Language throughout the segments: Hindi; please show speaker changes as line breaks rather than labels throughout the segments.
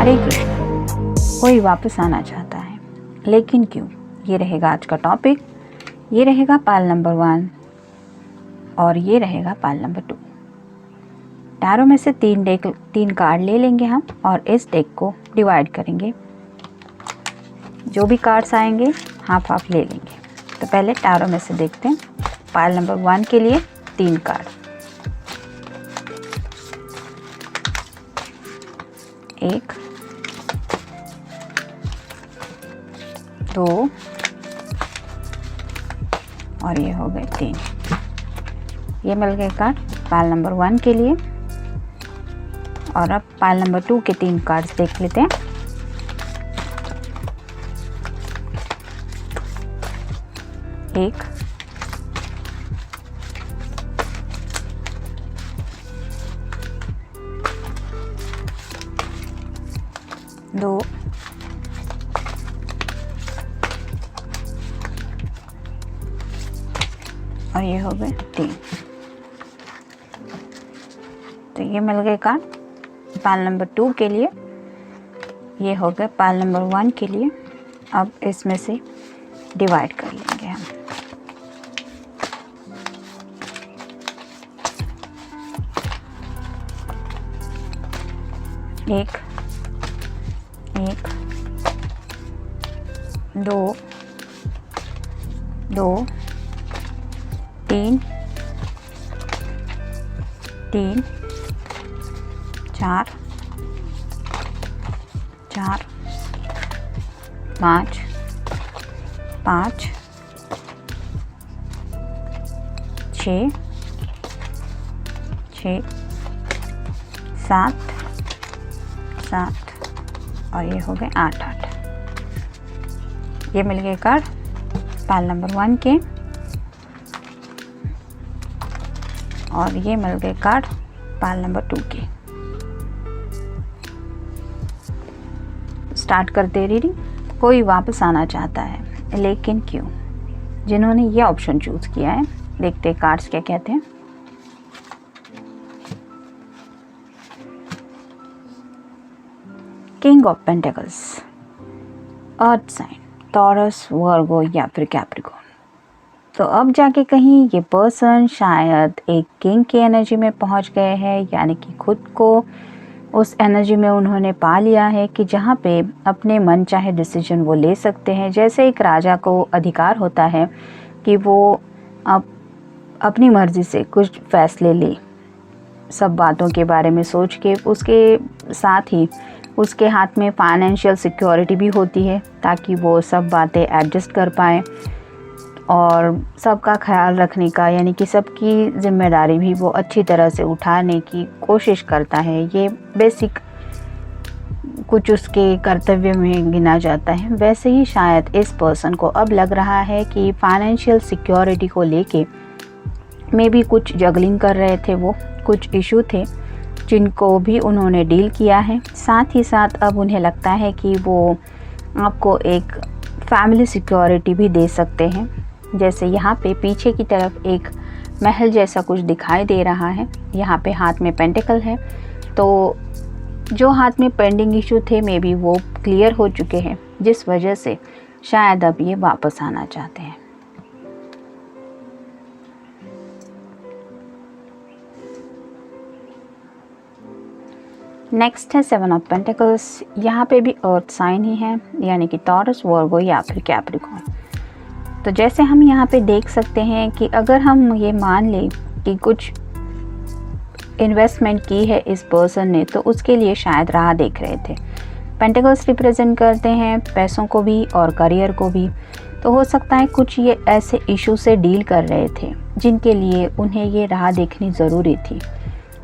हरे कृष्ण, कोई वापस आना चाहता है, लेकिन क्यों? ये रहेगा आज का टॉपिक। ये रहेगा पाल नंबर 1 और ये रहेगा पाल नंबर 2। टैरो में से 3 कार्ड ले लेंगे हम और इस डेक को डिवाइड करेंगे। जो भी कार्ड्स आएंगे हाफ हाफ ले लेंगे। तो पहले टैरो में से देखते हैं। पाल नंबर 1 के लिए 3 कार्ड, 1 2 और ये हो गए 3। ये मिल गए कार्ड पाल नंबर 1 के लिए। और अब पाल नंबर 2 के 3 कार्ड्स देख लेते हैं। एक, दो, और ये हो गए 3। तो ये मिल गए कार्ड पाल नंबर 2 के लिए। ये हो गए पाल नंबर 1 के लिए। अब इसमें से डिवाइड कर लेंगे हम। एक, 2 2 3 3 4 4 5 5 6 6 7 7 और ये हो गए 8 8। ये मिल गए कार्ड पाल नंबर 1 के और ये मिल गए कार्ड पाल नंबर 2 के। स्टार्ट करते रीडिंग। कोई वापस आना चाहता है, लेकिन क्यों? जिन्होंने ये ऑप्शन चूज किया है, देखते हैं कार्ड्स क्या कहते हैं। King of pentacles, earth sign, Taurus, Virgo या फिर कैप्रिकॉर्न। तो अब जाके कहीं ये पर्सन शायद एक किंग की एनर्जी में पहुंच गए हैं, यानी कि खुद को उस एनर्जी में उन्होंने पा लिया है कि जहाँ पे अपने मन चाहे डिसीजन वो ले सकते हैं। जैसे एक राजा को अधिकार होता है कि वो अपनी मर्ज़ी से कुछ फैसले ले, सब बातों के बारे में सोच के। उसके साथ ही उसके हाथ में फाइनेंशियल सिक्योरिटी भी होती है ताकि वो सब बातें एडजस्ट कर पाए और सबका ख्याल रखने का, यानी कि सबकी जिम्मेदारी भी वो अच्छी तरह से उठाने की कोशिश करता है। ये बेसिक कुछ उसके कर्तव्य में गिना जाता है। वैसे ही शायद इस पर्सन को अब लग रहा है कि फाइनेंशियल सिक्योरिटी को लेके मे भी कुछ जगलिंग कर रहे थे। वो कुछ इशू थे जिनको भी उन्होंने डील किया है। साथ ही साथ अब उन्हें लगता है कि वो आपको एक फैमिली सिक्योरिटी भी दे सकते हैं। जैसे यहाँ पे पीछे की तरफ एक महल जैसा कुछ दिखाई दे रहा है। यहाँ पे हाथ में पेंटिकल है, तो जो हाथ में पेंडिंग इशू थे मे बी वो क्लियर हो चुके हैं, जिस वजह से शायद अब ये वापस आना चाहते हैं। नेक्स्ट है 7 ऑफ पेंटिकल्स। यहाँ पे भी अर्थ साइन ही है, यानी कि टॉरस, वर्गो या फिर कैप्रिकॉर्न। तो जैसे हम यहाँ पे देख सकते हैं कि अगर हम ये मान लें कि कुछ इन्वेस्टमेंट की है इस पर्सन ने, तो उसके लिए शायद राह देख रहे थे। पेंटिकल्स रिप्रेजेंट करते हैं पैसों को भी और करियर को भी। तो हो सकता है कुछ ये ऐसे इशू से डील कर रहे थे जिनके लिए उन्हें ये राह देखनी ज़रूरी थी।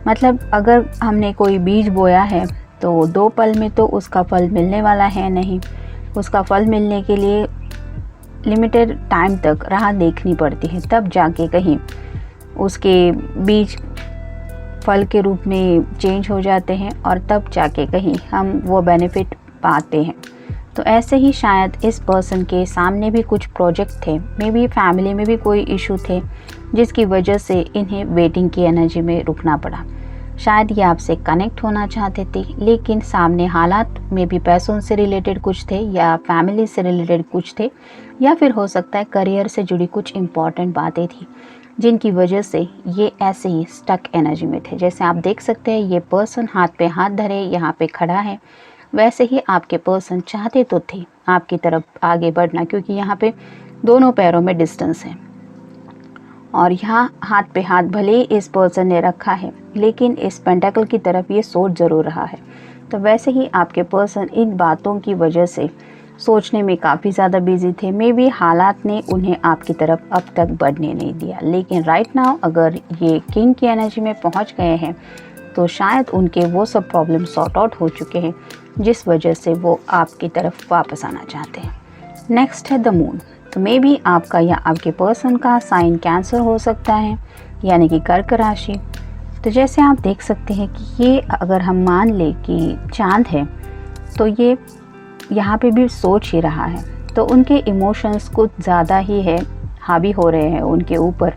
मतलब अगर हमने कोई बीज बोया है तो 2 पल में तो उसका फल मिलने वाला है नहीं। उसका फल मिलने के लिए लिमिटेड टाइम तक राह देखनी पड़ती है, तब जाके कहीं उसके बीज फल के रूप में चेंज हो जाते हैं और तब जाके कहीं हम वो बेनिफिट पाते हैं। तो ऐसे ही शायद इस पर्सन के सामने भी कुछ प्रोजेक्ट थे, मे बी फैमिली में भी कोई इशू थे जिसकी वजह से इन्हें वेटिंग की एनर्जी में रुकना पड़ा। शायद ये आपसे कनेक्ट होना चाहते थे, लेकिन सामने हालात में भी पैसों से रिलेटेड कुछ थे या फैमिली से रिलेटेड कुछ थे, या फिर हो सकता है करियर से जुड़ी कुछ इम्पॉर्टेंट बातें थी जिनकी वजह से ये ऐसे ही स्टक एनर्जी में थे। जैसे आप देख सकते हैं ये पर्सन हाथ पे हाथ धरे यहाँ पे खड़ा है, वैसे ही आपके पर्सन चाहते तो थे आपकी तरफ आगे बढ़ना, क्योंकि यहाँ पे दोनों पैरों में डिस्टेंस है और यहाँ हाथ पे हाथ भले ही इस पर्सन ने रखा है, लेकिन इस पेंटाकल की तरफ ये सोच ज़रूर रहा है। तो वैसे ही आपके पर्सन इन बातों की वजह से सोचने में काफ़ी ज़्यादा बिजी थे। मे बी हालात ने उन्हें आपकी तरफ अब तक बढ़ने नहीं दिया, लेकिन राइट नाउ अगर ये किंग की एनर्जी में पहुंच गए हैं तो शायद उनके वो सब प्रॉब्लम सॉर्ट आउट हो चुके हैं जिस वजह से वो आपकी तरफ वापस आना चाहते हैं। नेक्स्ट है द मून। तो मे बी आपका या आपके पर्सन का साइन कैंसर हो सकता है, यानी कि कर्क राशि। तो जैसे आप देख सकते हैं कि ये अगर हम मान लें कि चांद है तो ये यहाँ पे भी सोच ही रहा है, तो उनके इमोशंस कुछ ज़्यादा ही है हावी हो रहे हैं उनके ऊपर,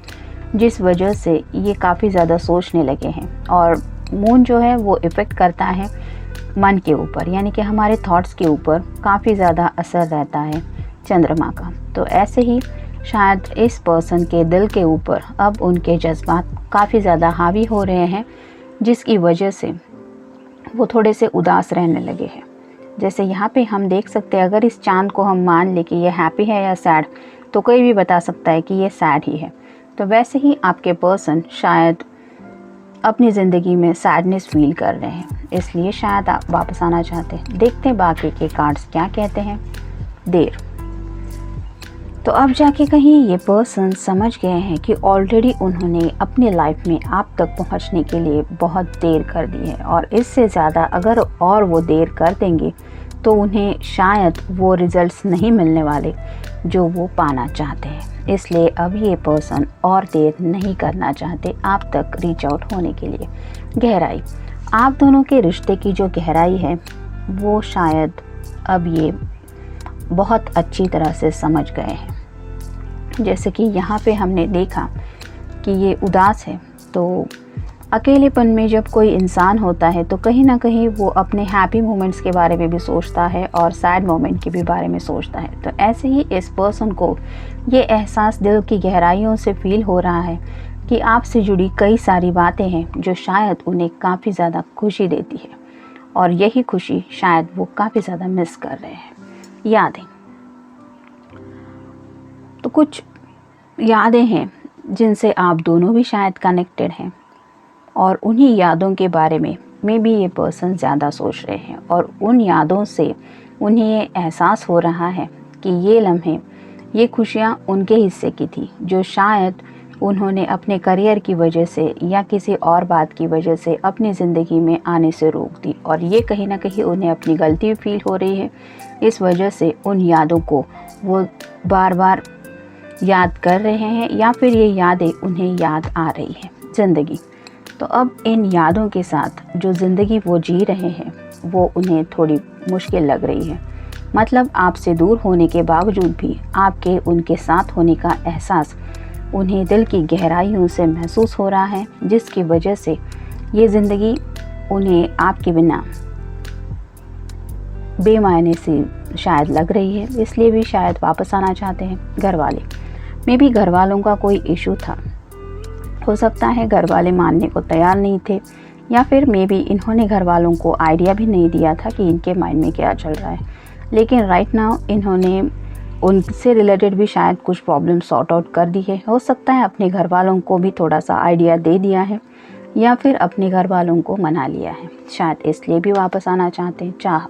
जिस वजह से ये काफ़ी ज़्यादा सोचने लगे हैं। और मून जो है वो इफ़ेक्ट करता है मन के ऊपर, यानी कि हमारे थॉट्स के ऊपर काफ़ी ज़्यादा असर रहता है चंद्रमा का। तो ऐसे ही शायद इस पर्सन के दिल के ऊपर अब उनके जज्बात काफ़ी ज़्यादा हावी हो रहे हैं, जिसकी वजह से वो थोड़े से उदास रहने लगे हैं। जैसे यहाँ पे हम देख सकते हैं, अगर इस चांद को हम मान ले कि ये हैप्पी है या सैड, तो कोई भी बता सकता है कि ये सैड ही है। तो वैसे ही आपके पर्सन शायद अपनी ज़िंदगी में सैडनेस फील कर रहे हैं, इसलिए शायद आप वापस आना चाहते हैं। देखते हैं बाकी के कार्ड्स क्या कहते हैं। देर। तो अब जाके कहीं ये पर्सन समझ गए हैं कि ऑलरेडी उन्होंने अपनी लाइफ में आप तक पहुंचने के लिए बहुत देर कर दी है, और इससे ज़्यादा अगर और वो देर कर देंगे तो उन्हें शायद वो रिजल्ट्स नहीं मिलने वाले जो वो पाना चाहते हैं। इसलिए अब ये पर्सन और देर नहीं करना चाहते आप तक रीच आउट होने के लिए। गहराई। आप दोनों के रिश्ते की जो गहराई है वो शायद अब ये बहुत अच्छी तरह से समझ गए हैं। जैसे कि यहाँ पे हमने देखा कि ये उदास है, तो अकेलेपन में जब कोई इंसान होता है तो कहीं ना कहीं वो अपने हैप्पी मोमेंट्स के बारे में भी सोचता है और सैड मोमेंट के भी बारे में सोचता है। तो ऐसे ही इस पर्सन को ये एहसास दिल की गहराइयों से फील हो रहा है कि आपसे जुड़ी कई सारी बातें हैं जो शायद उन्हें काफ़ी ज़्यादा खुशी देती है, और यही खुशी शायद वो काफ़ी ज़्यादा मिस कर रहे हैं। यादें। तो कुछ यादें हैं जिनसे आप दोनों भी शायद कनेक्टेड हैं, और उन्हीं यादों के बारे में भी ये पर्सन ज़्यादा सोच रहे हैं, और उन यादों से उन्हें ये एहसास हो रहा है कि ये लम्हे, ये खुशियाँ उनके हिस्से की थी जो शायद उन्होंने अपने करियर की वजह से या किसी और बात की वजह से अपनी ज़िंदगी में आने से रोक दी, और ये कहीं ना कहीं उन्हें अपनी गलती फील हो रही है। इस वजह से उन यादों को वो बार बार याद कर रहे हैं, या फिर ये यादें उन्हें याद आ रही है ज़िंदगी। तो अब इन यादों के साथ जो ज़िंदगी वो जी रहे हैं वो उन्हें थोड़ी मुश्किल लग रही है। मतलब आपसे दूर होने के बावजूद भी आपके उनके साथ होने का एहसास उन्हें दिल की गहराइयों से महसूस हो रहा है, जिसकी वजह से ये ज़िंदगी उन्हें आपके बिना बेमायने सी शायद लग रही है, इसलिए भी शायद वापस आना चाहते हैं। घर वाले। मे बी घर वालों का कोई इशू था, हो सकता है घर वाले मानने को तैयार नहीं थे, या फिर मे बी इन्होंने घर वालों को आइडिया भी नहीं दिया था कि इनके माइंड में क्या चल रहा है। लेकिन राइट नाउ इन्होंने उनसे रिलेटेड भी शायद कुछ प्रॉब्लम सॉर्ट आउट कर दी है। हो सकता है अपने घर वालों को भी थोड़ा सा आइडिया दे दिया है, या फिर अपने घर वालों को मना लिया है, शायद इसलिए भी वापस आना चाहते हैं। चाह।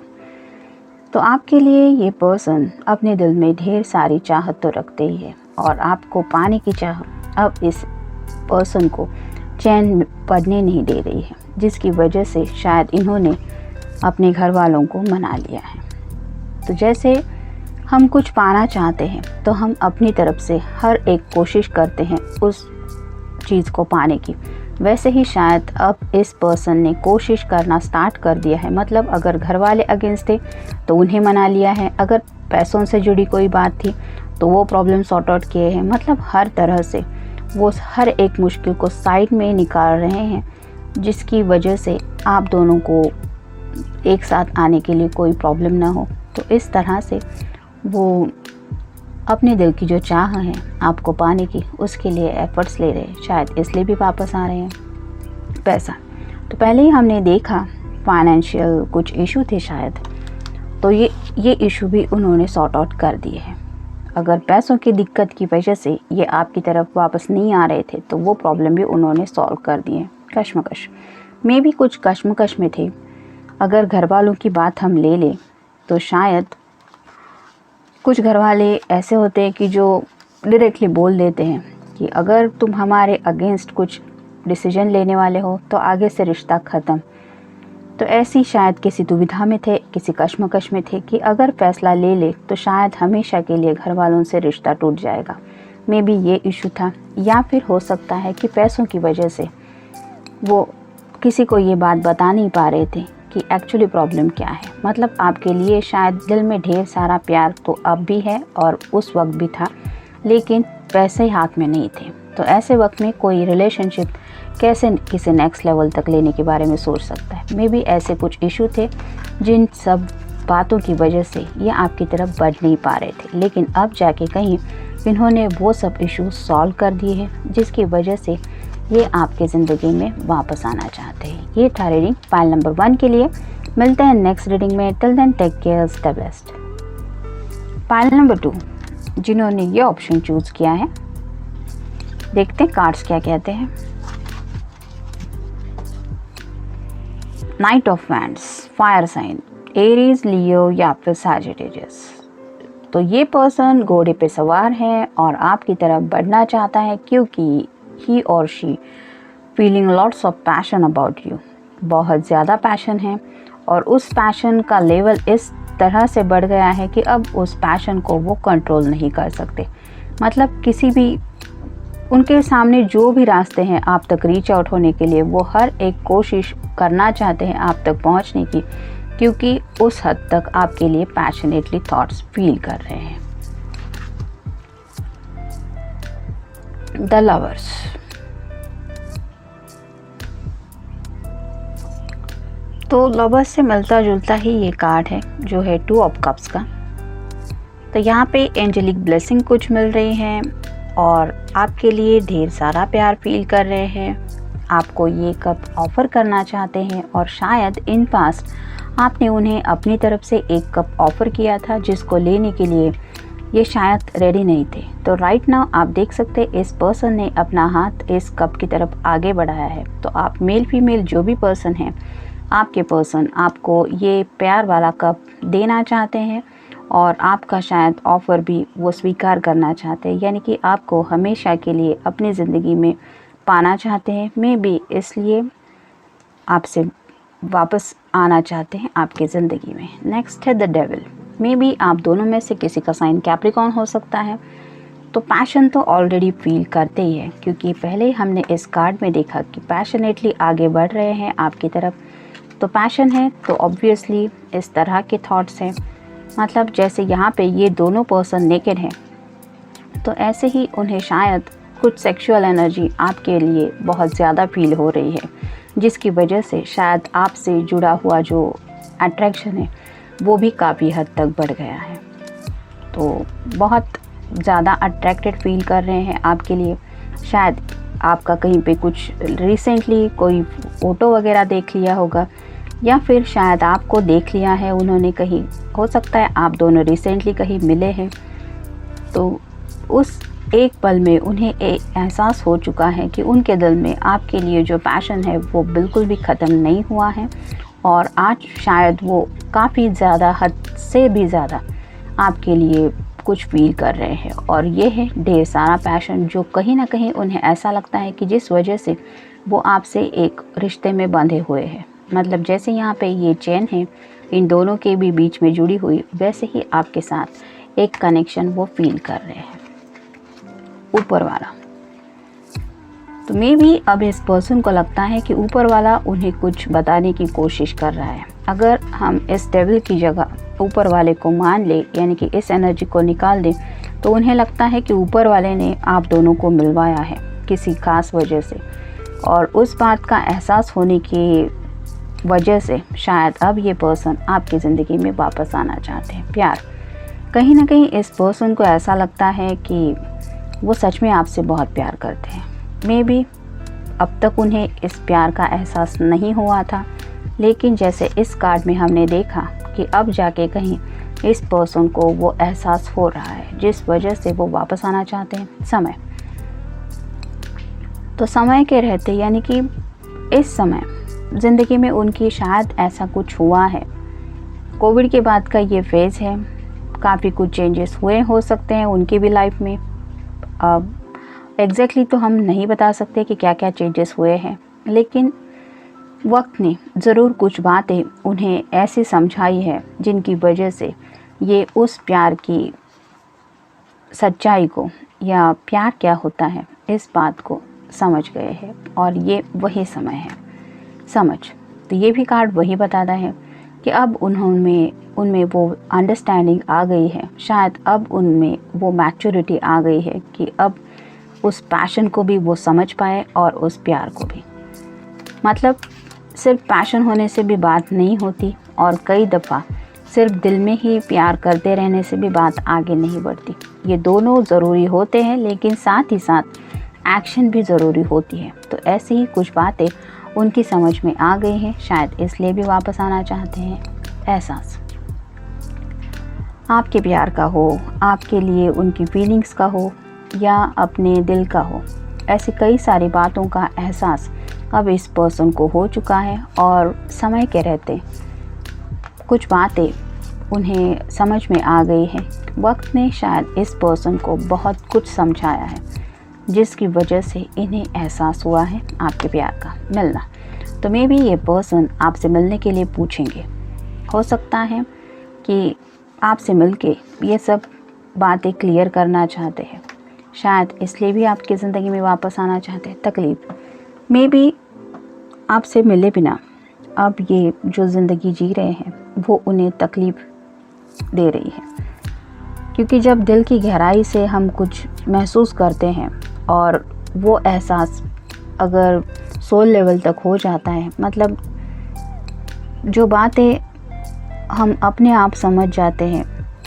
तो आपके लिए ये पर्सन अपने दिल में ढेर सारी चाहत तो रखते ही है, और आपको पाने की चाह अब इस पर्सन को चैन पड़ने नहीं दे रही है, जिसकी वजह से शायद इन्होंने अपने घर वालों को मना लिया है। तो जैसे हम कुछ पाना चाहते हैं तो हम अपनी तरफ से हर एक कोशिश करते हैं उस चीज़ को पाने की, वैसे ही शायद अब इस पर्सन ने कोशिश करना स्टार्ट कर दिया है। मतलब अगर घर वाले अगेंस्ट थे तो उन्हें मना लिया है, अगर पैसों से जुड़ी कोई बात थी तो वो प्रॉब्लम सॉर्ट आउट किए हैं। मतलब हर तरह से वो हर एक मुश्किल को साइड में निकाल रहे हैं जिसकी वजह से आप दोनों को एक साथ आने के लिए कोई प्रॉब्लम ना हो। तो इस तरह से वो अपने दिल की जो चाह है आपको पाने की, उसके लिए एफर्ट्स ले रहे हैं, शायद इसलिए भी वापस आ रहे हैं। पैसा तो पहले ही हमने देखा, फाइनेंशियल कुछ इशू थे शायद, तो ये इशू भी उन्होंने सॉर्ट आउट कर दिए हैं। अगर पैसों की दिक्कत की वजह से ये आपकी तरफ वापस नहीं आ रहे थे तो वो प्रॉब्लम भी उन्होंने सॉल्व कर दिए। कश्मकश में भी कुछ कश्मकश में थे। अगर घर वालों की बात हम ले लें तो शायद कुछ घर वाले ऐसे होते हैं कि जो डायरेक्टली बोल देते हैं कि अगर तुम हमारे अगेंस्ट कुछ डिसीजन लेने वाले हो तो आगे से रिश्ता ख़त्म। तो ऐसी शायद किसी दुविधा में थे, किसी कश्मकश में थे कि अगर फ़ैसला ले ले तो शायद हमेशा के लिए घर वालों से रिश्ता टूट जाएगा। मे बी ये इशू था, या फिर हो सकता है कि पैसों की वजह से वो किसी को ये बात बता नहीं पा रहे थे कि एक्चुअली प्रॉब्लम क्या है। मतलब आपके लिए शायद दिल में ढेर सारा प्यार तो अब भी है और उस वक्त भी था, लेकिन पैसे हाथ में नहीं थे। तो ऐसे वक्त में कोई रिलेशनशिप कैसे किसी नेक्स्ट लेवल तक लेने के बारे में सोच सकता है। मे बी ऐसे कुछ इशू थे जिन सब बातों की वजह से ये आपकी तरफ बढ़ नहीं पा रहे थे, लेकिन अब जाके कहीं इन्होंने वो सब इशू सॉल्व कर दिए हैं जिसकी वजह से ये आपके ज़िंदगी में वापस आना चाहते हैं। ये था रीडिंग पाइल नंबर 1 के लिए। मिलते हैं नेक्स्ट रीडिंग में। Till then take care, stay blessed. पाइल नंबर 2 जिन्होंने ये ऑप्शन चूज़ किया है, देखते हैं कार्ड्स क्या कहते हैं। Knight of wands, fire sign, Aries, Leo या फिर सैजिटेरियस। तो ये पर्सन घोड़े पे सवार है और आपकी तरफ बढ़ना चाहता है क्योंकि ही और she feeling lots of passion about you. बहुत ज़्यादा पैशन है और उस पैशन का लेवल इस तरह से बढ़ गया है कि अब उस पैशन को वो कंट्रोल नहीं कर सकते। मतलब किसी भी उनके सामने जो भी रास्ते हैं आप तक रीच आउट होने के लिए, वो हर एक कोशिश करना चाहते हैं आप तक पहुंचने की, क्योंकि उस हद तक आपके लिए पैशनेटली थॉट्स फील कर रहे हैं। द लवर्स, तो लवर्स से मिलता जुलता ही ये कार्ड है जो है 2 ऑफ कप्स का। तो यहाँ पे एंजेलिक ब्लेसिंग कुछ मिल रही है और आपके लिए ढेर सारा प्यार फील कर रहे हैं। आपको ये कप ऑफ़र करना चाहते हैं और शायद इन पास्ट आपने उन्हें अपनी तरफ से एक कप ऑफ़र किया था जिसको लेने के लिए ये शायद रेडी नहीं थे। तो राइट नाउ आप देख सकते हैं इस पर्सन ने अपना हाथ इस कप की तरफ आगे बढ़ाया है। तो आप मेल फीमेल जो भी पर्सन हैं, आपके पर्सन आपको ये प्यार वाला कप देना चाहते हैं और आपका शायद ऑफ़र भी वो स्वीकार करना चाहते हैं, यानी कि आपको हमेशा के लिए अपनी ज़िंदगी में पाना चाहते हैं। मे बी इसलिए आपसे वापस आना चाहते हैं आपके ज़िंदगी में। नेक्स्ट है द डेविल। मे बी आप दोनों में से किसी का साइन कैप्रिकॉर्न हो सकता है। तो पैशन तो ऑलरेडी फील करते ही है, क्योंकि पहले ही हमने इस कार्ड में देखा कि पैशनेटली आगे बढ़ रहे हैं आपकी तरफ। तो पैशन है तो ऑब्वियसली इस तरह के थॉट्स हैं। मतलब जैसे यहाँ पे ये दोनों पर्सन नेकेड हैं, तो ऐसे ही उन्हें शायद कुछ सेक्सुअल एनर्जी आपके लिए बहुत ज़्यादा फील हो रही है, जिसकी वजह से शायद आपसे जुड़ा हुआ जो अट्रैक्शन है वो भी काफ़ी हद तक बढ़ गया है। तो बहुत ज़्यादा अट्रैक्टेड फील कर रहे हैं आपके लिए। शायद आपका कहीं पे कुछ रिसेंटली कोई फ़ोटो वगैरह देख लिया होगा, या फिर शायद आपको देख लिया है उन्होंने कहीं। हो सकता है आप दोनों रिसेंटली कहीं मिले हैं, तो उस एक पल में उन्हें एक एहसास हो चुका है कि उनके दिल में आपके लिए जो पैशन है वो बिल्कुल भी ख़त्म नहीं हुआ है, और आज शायद वो काफ़ी ज़्यादा, हद से भी ज़्यादा आपके लिए कुछ फील कर रहे हैं। और ये है ढेर सारा पैशन जो कहीं ना कहीं उन्हें ऐसा लगता है कि जिस वजह से वो आपसे एक रिश्ते में बंधे हुए हैं। मतलब जैसे यहाँ पे ये चेन है इन दोनों के भी बीच में जुड़ी हुई, वैसे ही आपके साथ एक कनेक्शन वो फील कर रहे हैं। ऊपर वाला, तो मे भी अब इस पर्सन को लगता है कि ऊपर वाला उन्हें कुछ बताने की कोशिश कर रहा है। अगर हम इस डेविल की जगह ऊपर वाले को मान ले, यानी कि इस एनर्जी को निकाल दें, तो उन्हें लगता है कि ऊपर वाले ने आप दोनों को मिलवाया है किसी खास वजह से। और उस बात का एहसास होने की वजह से शायद अब ये पर्सन आपकी ज़िंदगी में वापस आना चाहते हैं। प्यार, कहीं ना कहीं इस पर्सन को ऐसा लगता है कि वो सच में आपसे बहुत प्यार करते हैं। मे बी अब तक उन्हें इस प्यार का एहसास नहीं हुआ था, लेकिन जैसे इस कार्ड में हमने देखा कि अब जाके कहीं इस पर्सन को वो एहसास हो रहा है, जिस वजह से वो वापस आना चाहते हैं। समय, तो समय के रहते यानी कि इस समय ज़िंदगी में उनकी शायद ऐसा कुछ हुआ है। कोविड के बाद का ये फेज़ है, काफ़ी कुछ चेंजेस हुए हो सकते हैं उनकी भी लाइफ में। अब एग्जैक्टली तो हम नहीं बता सकते कि क्या क्या चेंजेस हुए हैं, लेकिन वक्त ने ज़रूर कुछ बातें उन्हें ऐसी समझाई है जिनकी वजह से ये उस प्यार की सच्चाई को या प्यार क्या होता है इस बात को समझ गए हैं, और ये वही समय है समझ। तो ये भी कार्ड वही बताता है कि अब उनमें वो अंडरस्टैंडिंग आ गई है, शायद अब उनमें वो मैच्योरिटी आ गई है कि अब उस पैशन को भी वो समझ पाए और उस प्यार को भी। मतलब सिर्फ पैशन होने से भी बात नहीं होती, और कई दफ़ा सिर्फ दिल में ही प्यार करते रहने से भी बात आगे नहीं बढ़ती। ये दोनों ज़रूरी होते हैं, लेकिन साथ ही साथ एक्शन भी ज़रूरी होती है। तो ऐसी ही कुछ बातें उनकी समझ में आ गई हैं, शायद इसलिए भी वापस आना चाहते हैं। एहसास आपके प्यार का हो, आपके लिए उनकी फीलिंग्स का हो, या अपने दिल का हो, ऐसी कई सारी बातों का एहसास अब इस पर्सन को हो चुका है, और समय के रहते कुछ बातें उन्हें समझ में आ गई है। वक्त ने शायद इस पर्सन को बहुत कुछ समझाया है, जिसकी वजह से इन्हें एहसास हुआ है आपके प्यार का मिलना। तो मे बी ये पर्सन आपसे मिलने के लिए पूछेंगे। हो सकता है कि आपसे मिलके ये सब बातें क्लियर करना चाहते हैं, शायद इसलिए भी आपकी ज़िंदगी में वापस आना चाहते हैं। तकलीफ़, मे बी आपसे मिले बिना अब ये जो ज़िंदगी जी रहे हैं वो उन्हें तकलीफ़ दे रही है, क्योंकि जब दिल की गहराई से हम कुछ महसूस करते हैं और वो एहसास अगर सोल लेवल तक हो जाता है, मतलब जो बातें हम अपने आप समझ जाते हैं,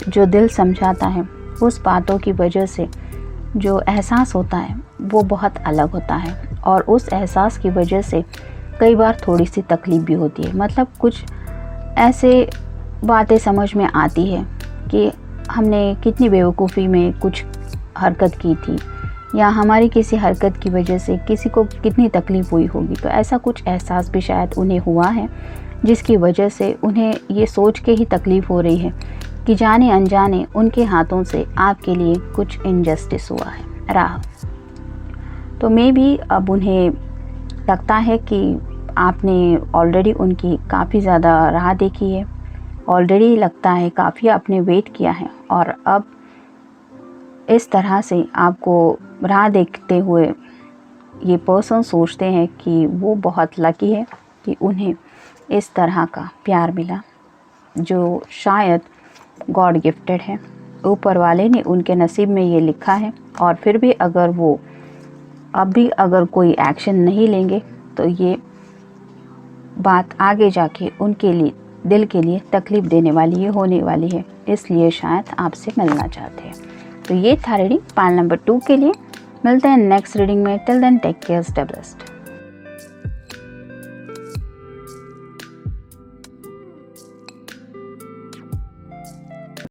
जो दिल समझाता है, उस बातों की वजह से जो एहसास होता है वो बहुत अलग होता है, और उस एहसास की वजह से कई बार थोड़ी सी तकलीफ़ भी होती है। मतलब कुछ ऐसे बातें समझ में आती है कि हमने कितनी बेवकूफ़ी में कुछ हरकत की थी, या हमारी किसी हरकत की वजह से किसी को कितनी तकलीफ़ हुई होगी। तो ऐसा कुछ एहसास भी शायद उन्हें हुआ है, जिसकी वजह से उन्हें ये सोच के ही तकलीफ़ हो रही है कि जाने अनजाने उनके हाथों से आपके लिए कुछ इनजस्टिस हुआ है। राह, तो मे बी अब उन्हें लगता है कि आपने ऑलरेडी उनकी काफ़ी ज़्यादा राह देखी है, ऑलरेडी लगता है काफ़ी आपने वेट किया है, और अब इस तरह से आपको राह देखते हुए ये पर्सन सोचते हैं कि वो बहुत लकी है कि उन्हें इस तरह का प्यार मिला, जो शायद गॉड गिफ्टेड है। ऊपर वाले ने उनके नसीब में ये लिखा है, और फिर भी अगर वो अब भी अगर कोई एक्शन नहीं लेंगे तो ये बात आगे जाके उनके लिए दिल के लिए तकलीफ़ देने वाली है, होने वाली है, इसलिए शायद आपसे मिलना चाहते हैं। तो ये था रीडिंग पाइल नंबर 2 के लिए। मिलते हैं नेक्स्ट रीडिंग में। Till then take care, stay blessed.